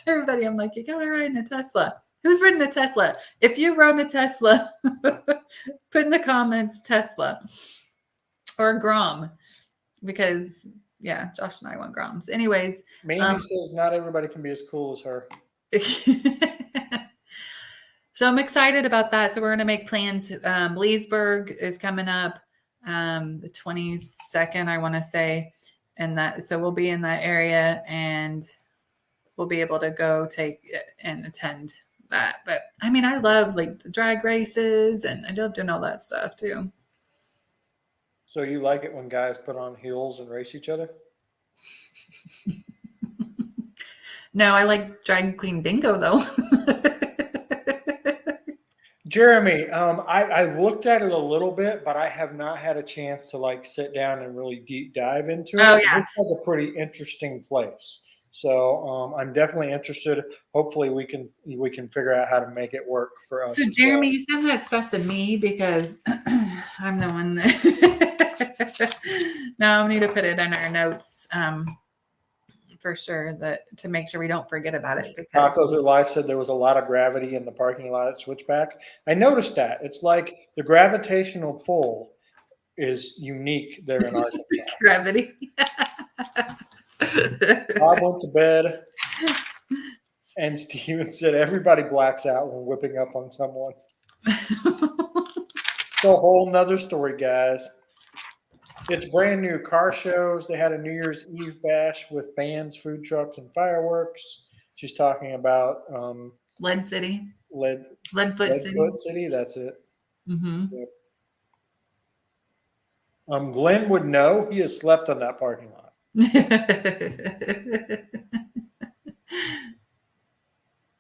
everybody. I'm like, you gotta ride in a Tesla. Who's ridden a Tesla? If you rode a Tesla, put in the comments Tesla or Grom, because yeah, Josh and I want Groms. Anyways, Mandy says not everybody can be as cool as her. so I'm excited about that. So we're going to make plans. Leesburg is coming up the 22nd, I want to say. And that, so we'll be in that area and we'll be able to go take and attend that. But I mean, I love like the drag races and I love doing all that stuff too. So you like it when guys put on heels and race each other? No, I like drag queen bingo though. Jeremy, I've looked at it a little bit, but I have not had a chance to like sit down and really deep dive into it. Oh It yeah. looks like a pretty interesting place. So I'm definitely interested. Hopefully we can figure out how to make it work for So us as Jeremy, well. you send that stuff to me because I'm the one that no, I need to put it in our notes for sure that to make sure we don't forget about it because Tacos at Life said there was a lot of gravity in the parking lot at Switchback. I noticed that. It's like the gravitational pull is unique there in Arkansas. gravity. Bob went to bed, and Steven said everybody blacks out when whipping up on someone. It's a whole nother story, guys. It's brand new car shows. They had a New Year's Eve bash with bands, food trucks, and fireworks. She's talking about Lead City, Lead Leadfoot City. Leadfoot City. That's it. Hmm. Yep. Glenn would know. He has slept on that parking lot.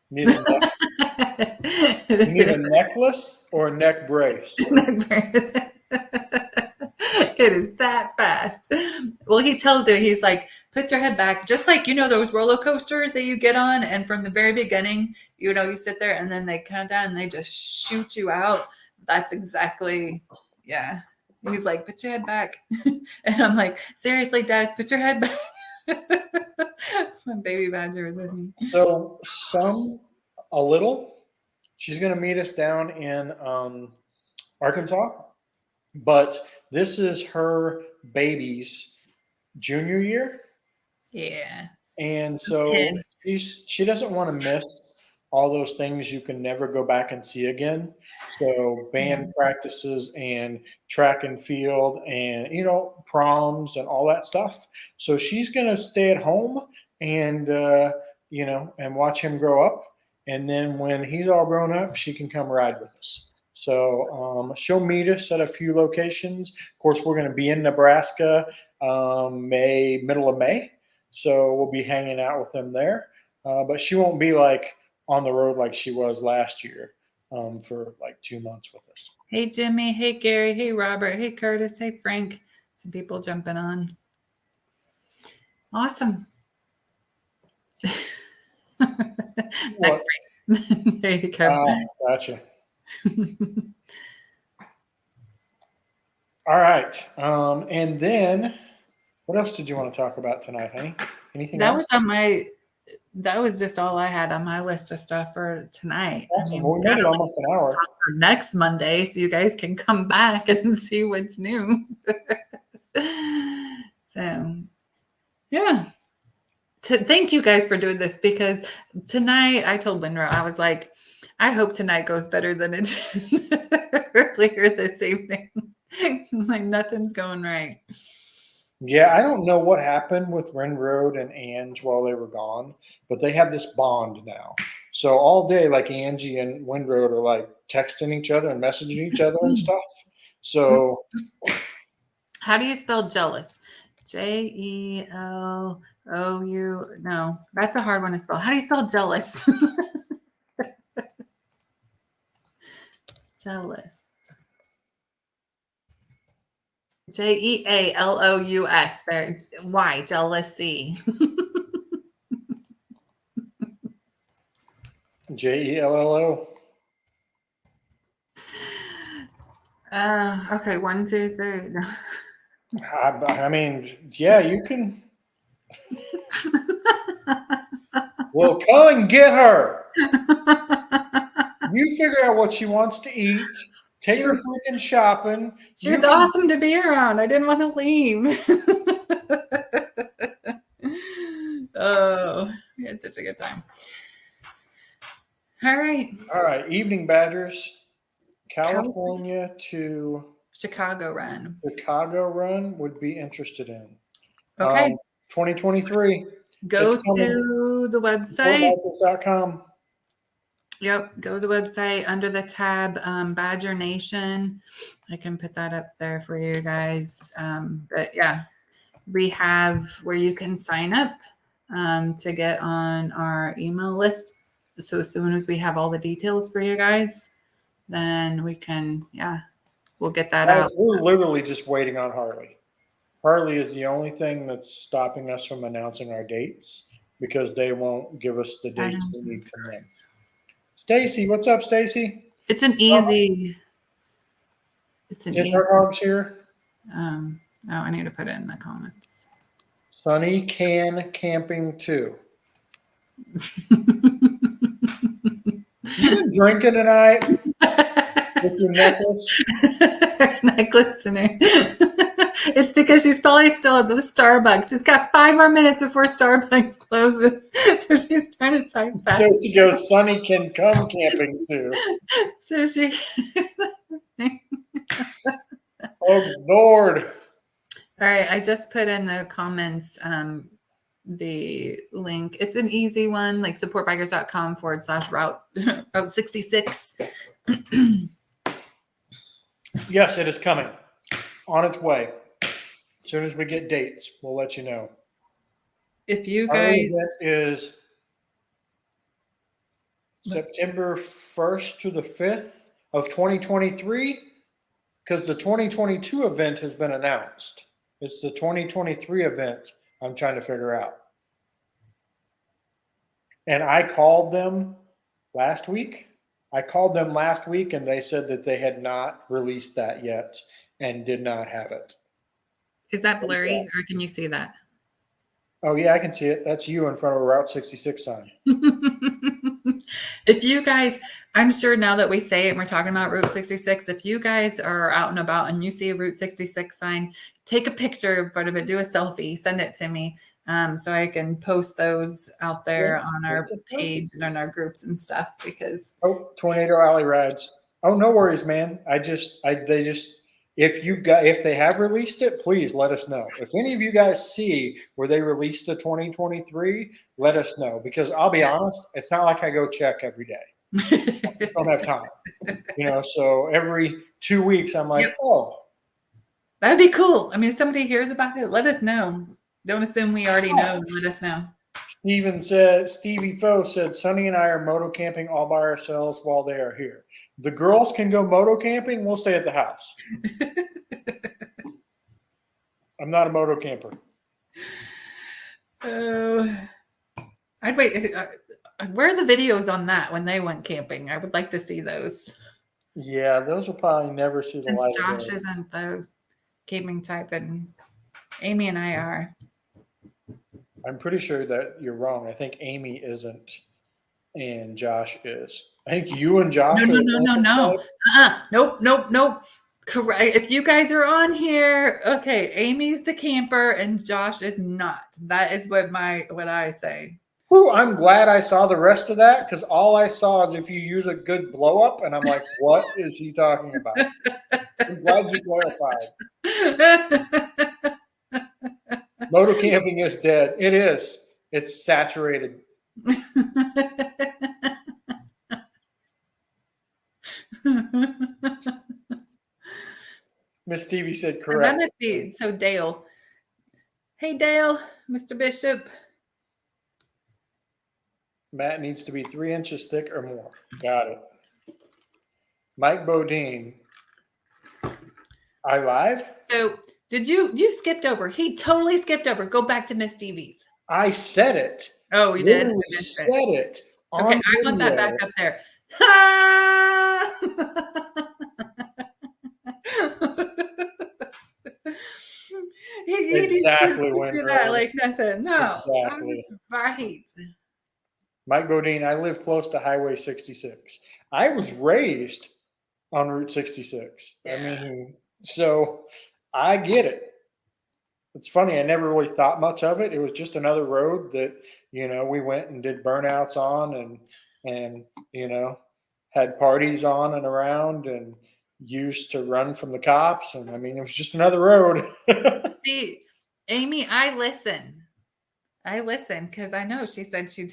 Need a neck, you need a necklace or a neck brace. It is that fast. Well, he tells you, he's like, put your head back, just like, those roller coasters that you get on. And from the very beginning, you sit there and then they count down and they just shoot you out. That's exactly, yeah. He's like, put your head back. And I'm like, seriously, Dad, put your head back. My baby badger was with me. So a little. She's going to meet us down in Arkansas, but this is her baby's junior year, Yeah. and Those so kids. she doesn't want to miss all those things you can never go back and see again. So Yeah. band practices and track and field and proms and all that stuff. So she's going to stay at home and and watch him grow up. And then when he's all grown up, she can come ride with us. So she'll meet us at a few locations. Of course, we're going to be in Nebraska middle of May. So we'll be hanging out with them there. But she won't be like on the road like she was last year for like 2 months with us. Hey, Jimmy. Hey, Gary. Hey, Robert. Hey, Curtis. Hey, Frank. Some people jumping on. Awesome. Neck What? brace. There you go. Gotcha. All right. And then what else did you want to talk about tonight, honey? Anything That else? was that was just all I had on my list of stuff for tonight. I Awesome. mean, Well, we we made got it a almost list an of hour. stuff for next Monday, so you guys can come back and see what's new. So, yeah. Thank you guys for doing this because tonight I told Winrow, I was like, I hope tonight goes better than it did earlier this evening. Like nothing's going right. Yeah, I don't know what happened with Renroad and Ange while they were gone, but they have this bond now. So all day, like Angie and Windroad are like texting each other and messaging each other and stuff. So How do you spell jealous? Jelou. No, that's a hard one to spell. How do you spell jealous? Jealous. Jealous. There. Why? Jealousy. Jello. Okay. 1, 2, 3. I mean, yeah, you can. Well, come and get her. You figure out what she wants to eat. Take She her was freaking shopping. she You was can. awesome to be around. I didn't want to leave. Oh, we had such a good time. All right. All right, Evening Badgers, California to Chicago run. Chicago run would be interested in. Okay. 2023. Go It's coming. to the website. SportMarkets.com. Yep. Go to the website under the tab Badger Nation. I can put that up there for you guys. But yeah, we have where you can sign up to get on our email list. So as soon as we have all the details for you guys, then we can, we'll get that Guys, out. we're literally just waiting on Harley. Harley is the only thing that's stopping us from announcing our dates because they won't give us the dates we need from them. Stacy, what's up, Stacy? It's an easy. It's an Is easy. our dogs here? I need to put it in the comments. Sunny can camping too. You been drinking tonight with your necklace? Necklace in her. It's because she's probably still at the Starbucks. She's got 5 more minutes before Starbucks closes, so she's trying to type fast. So she goes, Sunny can come camping too. So she. Oh Lord! All right, I just put in the comments the link. It's an easy one, like supportbikers.com/route 66. Yes, it is coming. On its way. As soon as we get dates, we'll let you know. If you Our guys. event is September 1st to the 5th of 2023 because the 2022 event has been announced. It's the 2023 event I'm trying to figure out. And I called them last week. And they said that they had not released that yet and did not have it. Is that blurry or can you see that? Oh, yeah, I can see it. That's you in front of a Route 66 sign. If you guys, I'm sure now that we say it and we're talking about Route 66, if you guys are out and about and you see a Route 66 sign, take a picture in front of it, do a selfie, send it to me so I can post those out there on our page and on our groups and stuff because. Oh, Tornado Alley rides. Oh, no worries, man. If they have released it, please let us know. If any of you guys see where they released the 2023, let us know because I'll be honest, it's not like I go check every day. I don't have time. So every 2 weeks I'm like, oh. That'd be cool. I mean, if somebody hears about it, let us know. Don't assume we already know. Let us know. Stevie Foe said, Sonny and I are moto camping all by ourselves while they are here. The girls can go moto camping. We'll stay at the house. I'm not a moto camper. Oh, I'd wait. Where are the videos on that when they went camping? I would like to see those. Yeah, those will probably never see the light. Josh isn't the camping type, and Amy and I are. I'm pretty sure that you're wrong. I think Amy isn't, and Josh is. I think you and Josh. No. Nope. Correct. If you guys are on here, okay, Amy's the camper and Josh is not. That is what I say. Whew, I'm glad I saw the rest of that because all I saw is if you use a good blow up, and I'm like, what is he talking about? I'm glad you clarified. Moto camping is dead. It is. It's saturated. Miss Stevie said correct. That must be so Dale. Hey Dale, Mr. Bishop. Matt needs to be 3 inches thick or more. Got it. Mike Bodine. I lied? So did you skipped over? He totally skipped over. Go back to Miss Stevie's. I said it. Oh, you did? Said it. Okay, I want that back up there. He exactly just do that like nothing. No, exactly. I was right. Mike Bodine, I live close to Highway 66. I was raised on Route 66. Yeah. I mean, so I get it. It's funny. I never really thought much of it. It was just another road that, we went and did burnouts on and had parties on and around and used to run from the cops. And I mean, it was just another road. See, Amy, I listen because I know she said she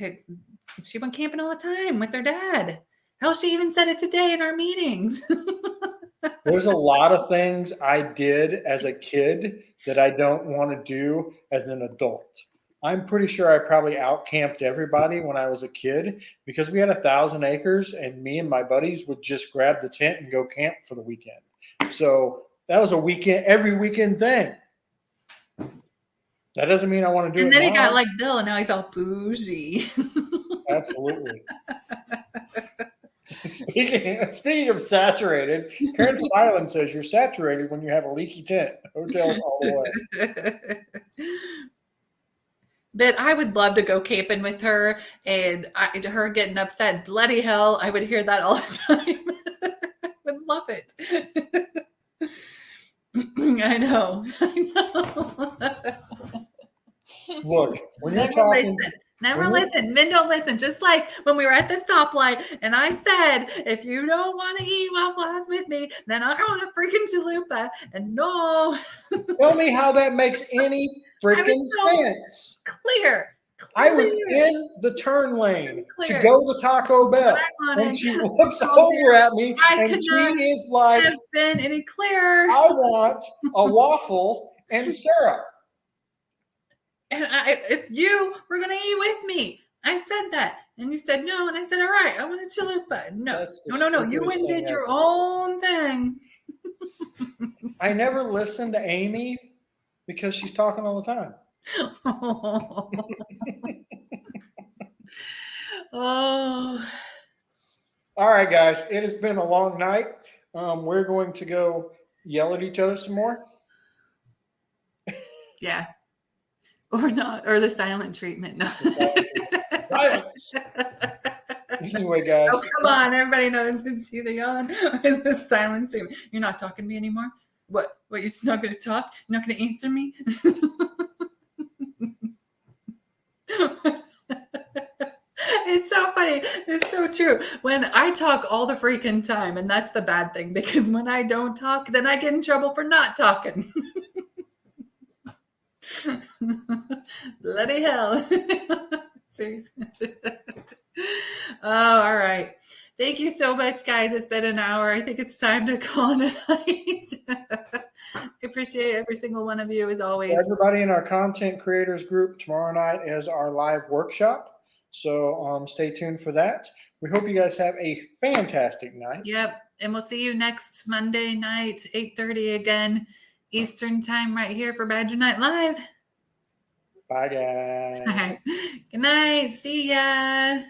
went camping all the time with her dad. Hell, she even said it today in our meetings. There's a lot of things I did as a kid that I don't want to do as an adult. I'm pretty sure I probably out camped everybody when I was a kid because we had 1,000 acres, and me and my buddies would just grab the tent and go camp for the weekend. So that was a weekend, every weekend thing. That doesn't mean I want to do And it then he got now. like Bill, and now he's all bougie. Absolutely. Speaking of saturated, Karen Island says you're saturated when you have a leaky tent. Hotels all the way. But I would love to go camping with her, and her getting upset. Bloody hell, I would hear that all the time. I would love it. I know. Look, when you're Never talking, listen. Never when you're listen. Men don't listen. Just like when we were at the stoplight and I said, if you don't want to eat Waffle House with me, then I want a freaking chalupa. And no, tell me how that makes any I was freaking so sense. clear. I was in the turn lane to Clear. go to Taco What Bell, I and wanted. she looks Told you, over at me, I and could she not is like, have been any clearer. I want a waffle and syrup. And if you were going to eat with me, I said that. And you said no. And I said, all right, I want a chalupa. No. You went and did your own thing. I never listen to Amy because she's talking all the time. Oh. All right, guys. It has been a long night. We're going to go yell at each other some more. Yeah. Or not. Or the silent treatment. No. Silence. Anyway, guys. Oh, come on. Everybody knows it's either yawn or is the silent treatment. You're not talking to me anymore? What? You're just not going to talk? You're not going to answer me? It's so funny. It's so true. When I talk all the freaking time, and that's the bad thing, because when I don't talk, then I get in trouble for not talking. Bloody hell. Seriously. Oh, all right. Thank you so much, guys. It's been an hour. I think it's time to call it a night. I appreciate every single one of you, as always. For everybody in our content creators group, tomorrow night is our live workshop. So stay tuned for that. We hope you guys have a fantastic night. Yep. And we'll see you next Monday night, 8:30 again, Eastern time, right here for Badger Night Live. Bye, guys. All right. Good night. See ya.